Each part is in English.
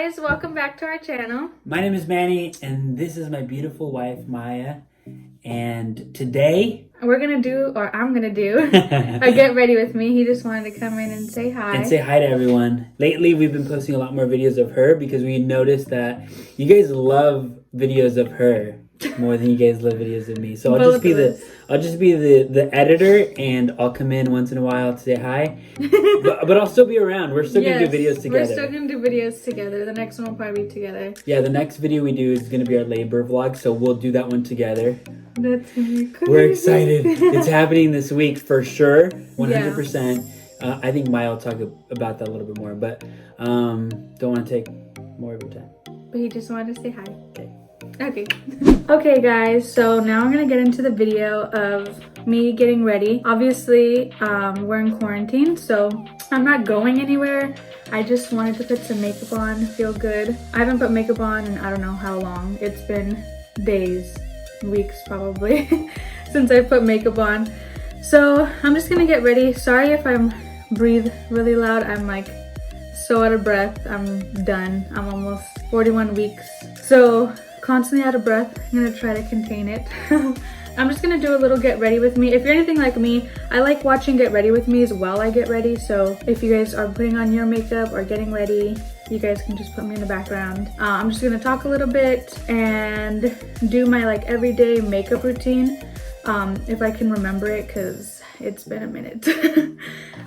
guys, welcome back to our channel. My name is Manny and this is my beautiful wife Maya, and today I'm gonna do a get ready with me. He just wanted to come in and say hi. And say hi to everyone. Lately we've been posting a lot more videos of her because we noticed that you guys love videos of her more than you guys love videos of me. So I'll just be the editor, and I'll come in once in a while to say hi. but I'll still be around. We're still gonna do videos together. We're still gonna do videos together. The next one will probably be together. Yeah, the next video we do is gonna be our labor vlog, so we'll do that one together. That's gonna be crazy. We're excited. It's happening this week for sure, 100%. I think Maya will talk about that a little bit more, but don't want to take more of your time. But he just wanted to say hi. Okay guys, so now I'm gonna get into the video of me getting ready. Obviously we're in quarantine, so I'm not going anywhere. I just wanted to put some makeup on, feel good. I haven't put makeup on in I don't know how long. It's been days, weeks probably since I put makeup on. So I'm just gonna get ready. Sorry if I'm breathe really loud. I'm like so out of breath. I'm done. I'm almost 41 weeks. So constantly out of breath. I'm gonna try to contain it. I'm just gonna do a little get ready with me. If you're anything like me, I like watching get ready with me as while I get ready. So if you guys are putting on your makeup or getting ready, you guys can just put me in the background. I'm just gonna talk a little bit and do my like everyday makeup routine, if I can remember it, because it's been a minute.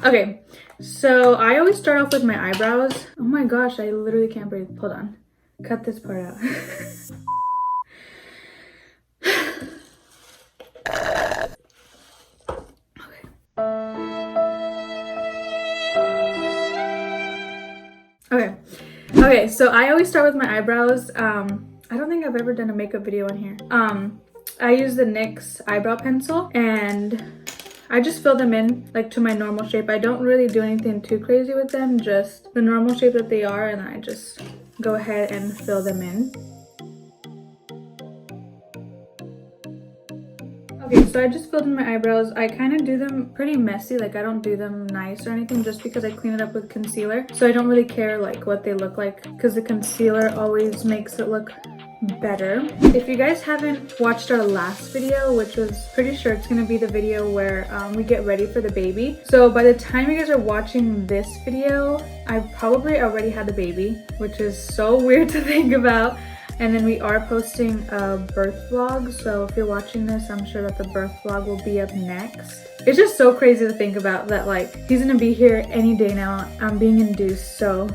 Okay, so I always start off with my eyebrows. Oh my gosh, I literally can't breathe. Hold on. Cut this part out. Okay, so I always start with my eyebrows. I don't think I've ever done a makeup video on here. I use the NYX eyebrow pencil and I just fill them in like to my normal shape. I don't really do anything too crazy with them, just the normal shape that they are, and I just go ahead and fill them in. Okay, so I just filled in my eyebrows. I kind of do them pretty messy, like I don't do them nice or anything, just because I clean it up with concealer. So I don't really care like what they look like, because the concealer always makes it look better. If you guys haven't watched our last video, which was pretty sure it's gonna be the video where we get ready for the baby. So by the time you guys are watching this video, I probably already had the baby, which is so weird to think about. And then we are posting a birth vlog, so if you're watching this, I'm sure that the birth vlog will be up next. It's just so crazy to think about that, like, he's gonna be here any day now. I'm being induced, so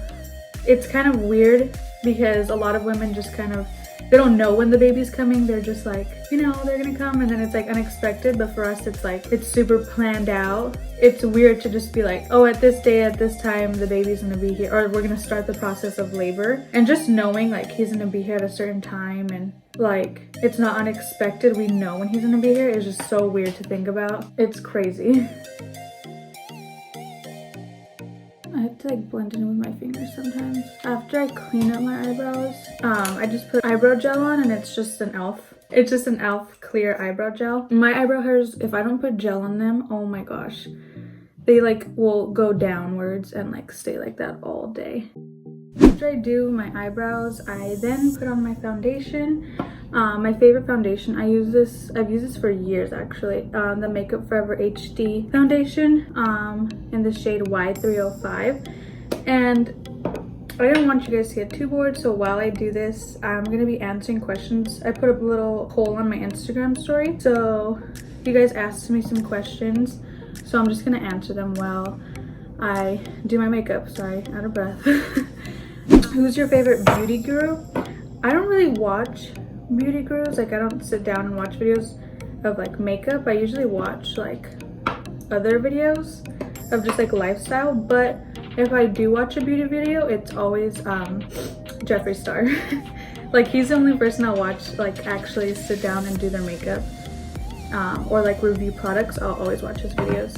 it's kind of weird because a lot of women just kind of, they don't know when the baby's coming. They're just like, you know, they're gonna come, and then it's like unexpected. But for us, it's like, it's super planned out. It's weird to just be like, oh, at this day, at this time, the baby's gonna be here, or we're gonna start the process of labor. And just knowing like he's gonna be here at a certain time, and like it's not unexpected, we know when he's gonna be here, is just so weird to think about. It's crazy. I have to like blend in with my fingers sometimes. After I clean up my eyebrows, I just put eyebrow gel on, and it's just an e.l.f. It's just an e.l.f. clear eyebrow gel. My eyebrow hairs, if I don't put gel on them, oh my gosh, they like will go downwards and like stay like that all day. After I do my eyebrows, I then put on my foundation. My favorite foundation, I've used this for years actually, the Makeup Forever HD foundation in the shade Y305. And I didn't want you guys to get too bored, so while I do this, I'm gonna be answering questions. I put a little poll on my Instagram story, so you guys asked me some questions, so I'm just gonna answer them while I do my makeup. Sorry, out of breath. Who's your favorite beauty guru? I don't really watch beauty gurus. Like, I don't sit down and watch videos of like makeup. I usually watch like other videos of just like lifestyle, but if I do watch a beauty video, it's always Jeffree Star. Like, he's the only person I'll watch like actually sit down and do their makeup, or like review products. I'll always watch his videos.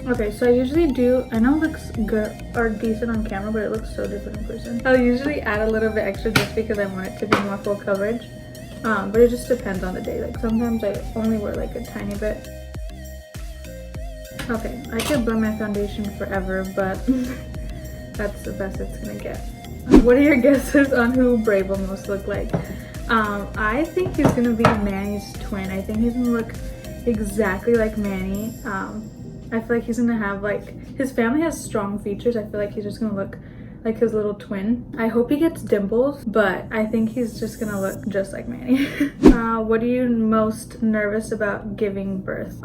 Okay, so I usually do, I know it looks good or decent on camera, but it looks so different in person. I'll usually add a little bit extra just because I want it to be more full coverage. But it just depends on the day. Like, sometimes I only wear like a tiny bit. Okay, I could blend my foundation forever, but that's the best it's gonna get. What are your guesses on who Brave will most look like? I think he's gonna be Manny's twin. I think he's gonna look exactly like Manny. I feel like he's gonna have like, his family has strong features. I feel like he's just gonna look like his little twin. I hope he gets dimples, but I think he's just gonna look just like Manny. What are you most nervous about giving birth?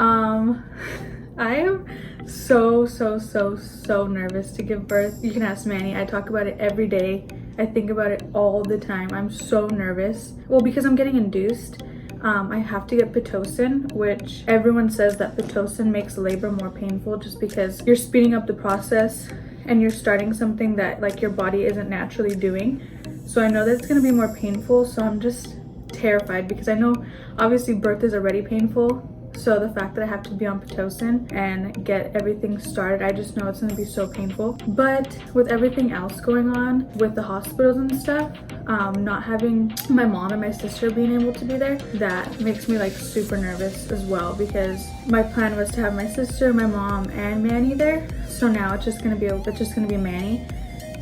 I am so nervous to give birth. You can ask Manny. I talk about it every day. I think about it all the time. I'm so nervous. Well, because I'm getting induced, I have to get Pitocin, which everyone says that Pitocin makes labor more painful just because you're speeding up the process and you're starting something that like your body isn't naturally doing. So I know that it's gonna be more painful, so I'm just terrified because I know obviously birth is already painful. So the fact that I have to be on Pitocin and get everything started, I just know it's gonna be so painful. But with everything else going on with the hospitals and stuff, not having my mom and my sister being able to be there, that makes me like super nervous as well, because my plan was to have my sister, my mom, and Manny there. So now it's just gonna be Manny.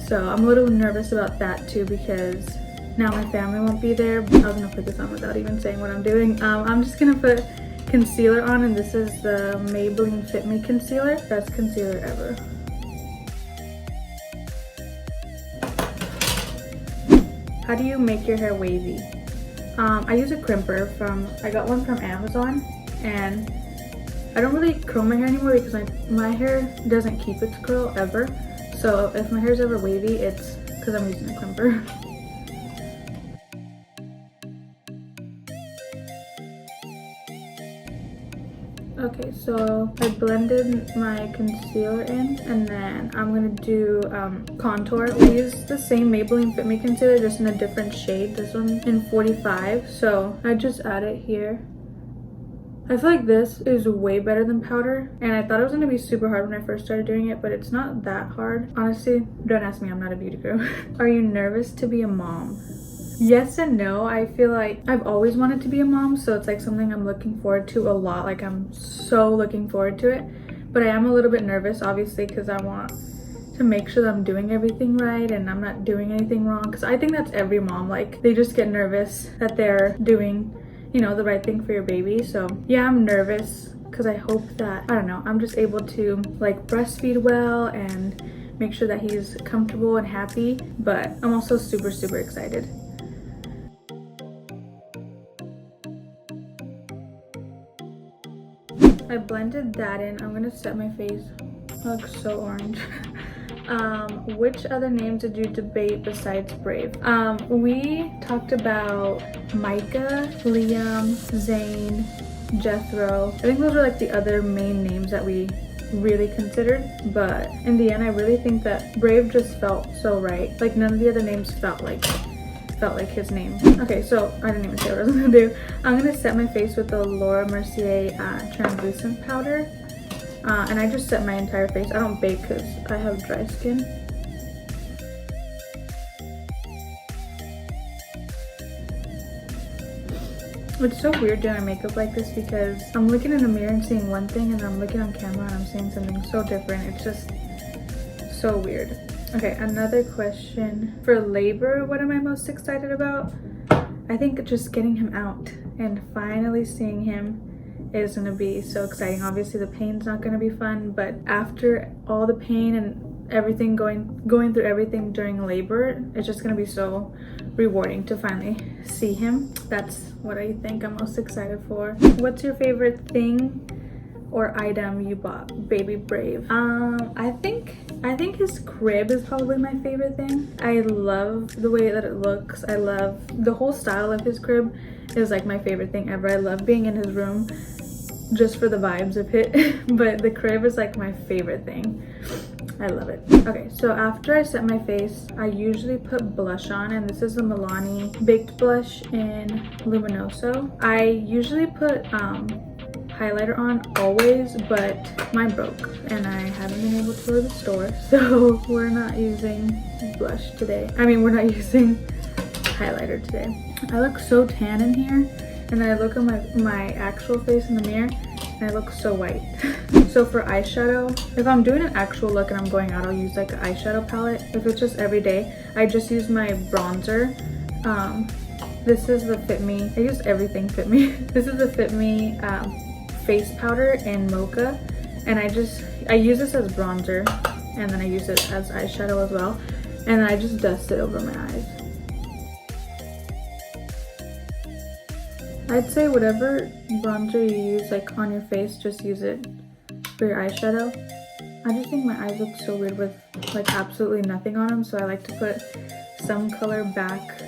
So I'm a little nervous about that too, because now my family won't be there. I was gonna put this on without even saying what I'm doing. I'm just gonna put concealer on, and this is the Maybelline Fit Me concealer. Best concealer ever. How do you make your hair wavy? I use a crimper I got one from Amazon, and I don't really curl my hair anymore because my hair doesn't keep its curl ever. So if my hair is ever wavy, it's because I'm using a crimper. Okay, so I blended my concealer in, and then I'm gonna do contour. I use the same Maybelline Fit Me concealer, just in a different shade. This one in 45, so I just add it here. I feel like this is way better than powder, and I thought it was gonna be super hard when I first started doing it, but it's not that hard. Honestly, don't ask me, I'm not a beauty guru. Are you nervous to be a mom? Yes and no. I feel like I've always wanted to be a mom, so it's like something I'm looking forward to a lot. Like I'm so looking forward to it, but I am a little bit nervous, obviously, because I want to make sure that I'm doing everything right and I'm not doing anything wrong, because I think that's every mom. Like they just get nervous that they're doing, you know, the right thing for your baby. So yeah, I'm nervous because I hope that, I don't know, I'm just able to like breastfeed well and make sure that he's comfortable and happy, but I'm also super excited. I blended that in. I'm gonna set my face. It looks so orange. Which other names did you debate besides Brave? We talked about Micah, Liam, Zane, Jethro. I think those were like the other main names that we really considered, but in the end I really think that Brave just felt so right. Like none of the other names felt like his name. Okay, so I didn't even say what I was gonna do. I'm gonna set my face with the Laura Mercier translucent powder, and I just set my entire face. I don't bake because I have dry skin. It's so weird doing makeup like this because I'm looking in the mirror and seeing one thing, and I'm looking on camera and I'm seeing something so different. It's just so weird. Okay, another question. For labor, what am I most excited about? I think just getting him out and finally seeing him is gonna be so exciting. Obviously the pain's not gonna be fun, but after all the pain and everything, going through everything during labor, it's just gonna be so rewarding to finally see him. That's what I think I'm most excited for. What's your favorite thing or item you bought baby Brave? I think his crib is probably my favorite thing. I love the way that it looks. I love the whole style of his crib is like my favorite thing ever. I love being in his room just for the vibes of it. But the crib is like my favorite thing. I love it. Okay, so after I set my face, I usually put blush on, and this is the Milani Baked Blush in Luminoso. I usually put highlighter on always, but mine broke and I haven't been able to go to the store, so we're not using blush today. I mean, we're not using highlighter today. I look so tan in here, and then I look at my actual face in the mirror and I look so white. So for eyeshadow, if I'm doing an actual look and I'm going out, I'll use like an eyeshadow palette. If it's just every day, I just use my bronzer. This is the Fit Me. I use everything Fit Me. This is the Fit Me face powder in Mocha, and I use this as bronzer, and then I use it as eyeshadow as well, and then I just dust it over my eyes. I'd say whatever bronzer you use like on your face, just use it for your eyeshadow. I just think my eyes look so weird with like absolutely nothing on them, so I like to put some color back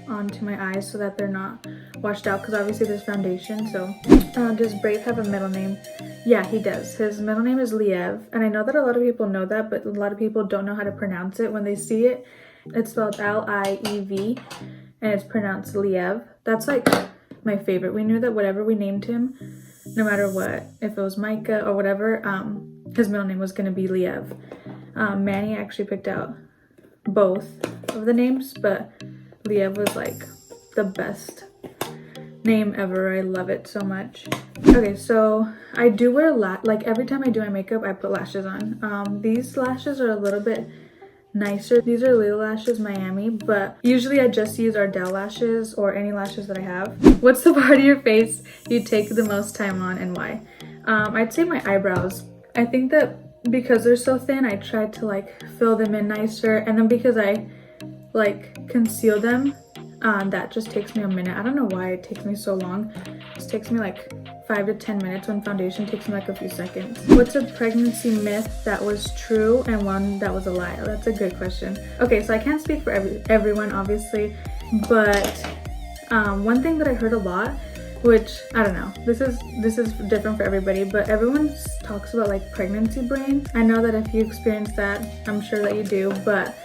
onto my eyes so that they're not washed out, because obviously there's foundation. So does Brave have a middle name? Yeah, he does. His middle name is Liev, and I know that a lot of people know that, but a lot of people don't know how to pronounce it. When they see it, it's spelled L-I-E-V, and it's pronounced Liev. That's like my favorite. We knew that whatever we named him, no matter what, if it was Micah or whatever, his middle name was going to be Liev. Manny actually picked out both of the names, but Liev was like the best name ever. I love it so much. Okay, so I do wear like every time I do my makeup, I put lashes on. These lashes are a little bit nicer. These are Lila Lashes Miami, but usually I just use Ardell lashes or any lashes that I have. What's the part of your face you take the most time on and why? I'd say my eyebrows. I think that because they're so thin, I try to like fill them in nicer, and then because I like conceal them, that just takes me a minute. I don't know why it takes me so long. It takes me like 5 to 10 minutes when foundation takes me like a few seconds. What's a pregnancy myth that was true and one that was a lie? Oh, that's a good question. Okay, so I can't speak for everyone obviously, but one thing that I heard a lot, which I don't know, this is different for everybody, but everyone talks about like pregnancy brain. I know that if you experience that, I'm sure that you do, but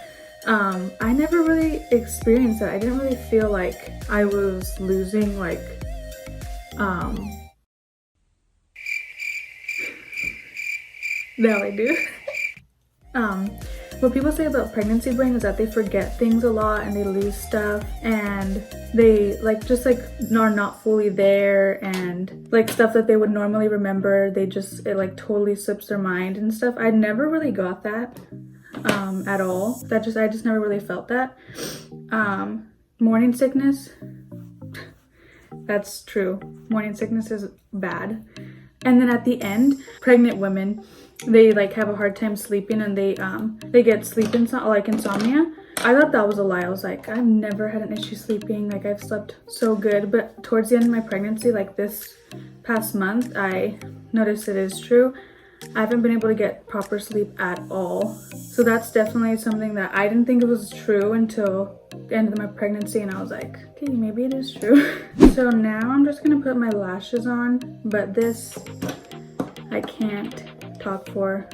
I never really experienced that. I didn't really feel like I was losing like now I do. What people say about pregnancy brain is that they forget things a lot and they lose stuff, and they like just like are not fully there, and like stuff that they would normally remember, it like totally slips their mind and stuff. I never really got that at all. I just never really felt that. Morning sickness, that's true. Morning sickness is bad. And then at the end, pregnant women, they like have a hard time sleeping, and they get insomnia. I thought that was a lie. I was like, I've never had an issue sleeping. Like I've slept so good. But towards the end of my pregnancy, like this past month, I noticed it is true. I haven't been able to get proper sleep at all. So that's definitely something that I didn't think it was true until the end of my pregnancy, and I was like, okay, maybe it is true. So now I'm just gonna put my lashes on, but this I can't talk for.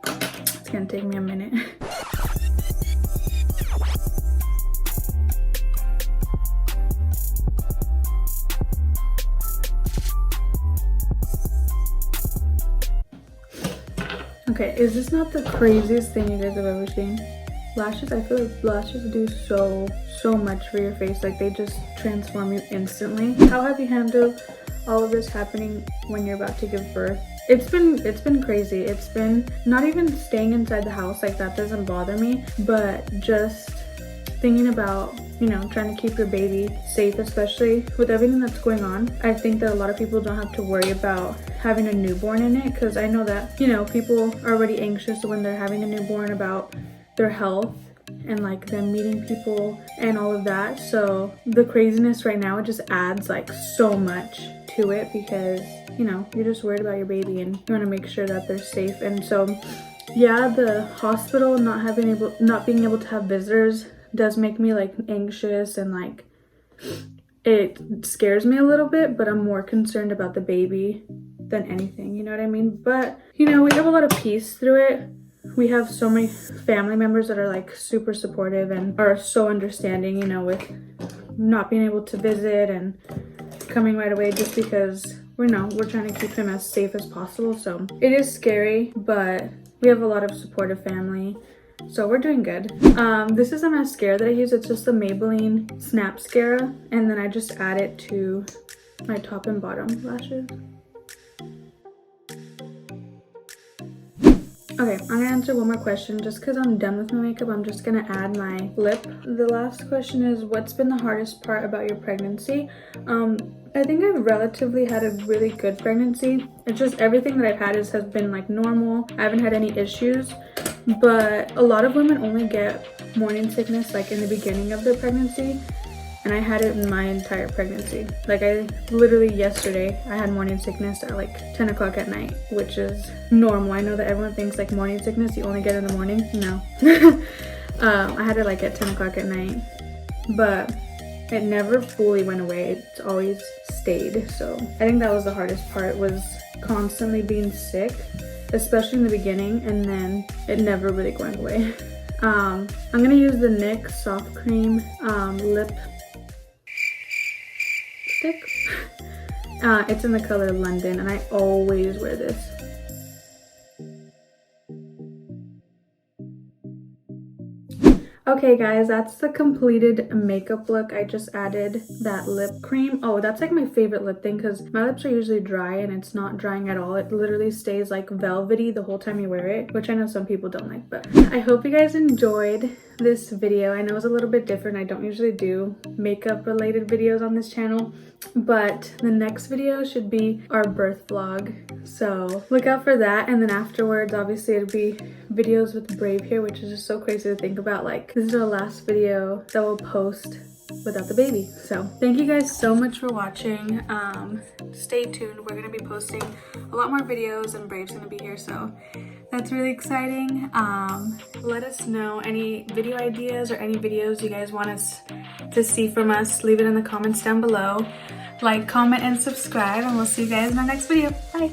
It's gonna take me a minute. Okay, is this not the craziest thing you guys have ever seen? Lashes, I feel like lashes do so much for your face. Like they just transform you instantly. How have you handled all of this happening when you're about to give birth? It's been crazy. It's been not even staying inside the house, like that doesn't bother me, but just thinking about, you know, trying to keep your baby safe, especially with everything that's going on. I think that a lot of people don't have to worry about having a newborn in it, because I know that, you know, people are already anxious when they're having a newborn about their health and like them meeting people and all of that. So the craziness right now, it just adds like so much to it, because, you know, you're just worried about your baby and you want to make sure that they're safe. And so yeah, the hospital not being able to have visitors does make me like anxious, and like it scares me a little bit, but I'm more concerned about the baby than anything, you know what I mean? But you know, we have a lot of peace through it. We have so many family members that are like super supportive and are so understanding, you know, with not being able to visit and coming right away, just because we're trying to keep him as safe as possible. So it is scary, but we have a lot of supportive family, so we're doing good. This is a mascara that I use. It's just the Maybelline Snap Mascara, and then I just add it to my top and bottom lashes. Okay, I'm gonna answer one more question. Just because I'm done with my makeup, I'm just gonna add my lip. The last question is, what's been the hardest part about your pregnancy? I think I've relatively had a really good pregnancy. It's just everything that I've had has been like normal. I haven't had any issues, but a lot of women only get morning sickness like in the beginning of their pregnancy. And I had it in my entire pregnancy. Like I literally yesterday, I had morning sickness at like 10 o'clock at night, which is normal. I know that everyone thinks like morning sickness, you only get it in the morning. No. I had it like at 10 o'clock at night, but it never fully went away. It's always stayed. So I think that was the hardest part, was constantly being sick, especially in the beginning, and then it never really going away. I'm gonna use the NYX Soft Cream lip stick. It's in the color London, and I always wear this. Okay guys, that's the completed makeup look. I just added that lip cream. Oh, that's like my favorite lip thing because my lips are usually dry and it's not drying at all. It literally stays like velvety the whole time you wear it, which I know some people don't like, but I hope you guys enjoyed this video. I know it's a little bit different. I don't usually do makeup related videos on this channel, but the next video should be our birth vlog. So look out for that. And then afterwards, obviously it'll be videos with Brave here, which is just so crazy to think about. Like this is our last video that we'll post without the baby. So thank you guys so much for watching. Stay tuned. We're gonna be posting a lot more videos and Brave's gonna be here, so that's really exciting. Let us know any video ideas or any videos you guys want us to see from us. Leave it in the comments down below. Like, comment, and subscribe, and we'll see you guys in our next video. Bye.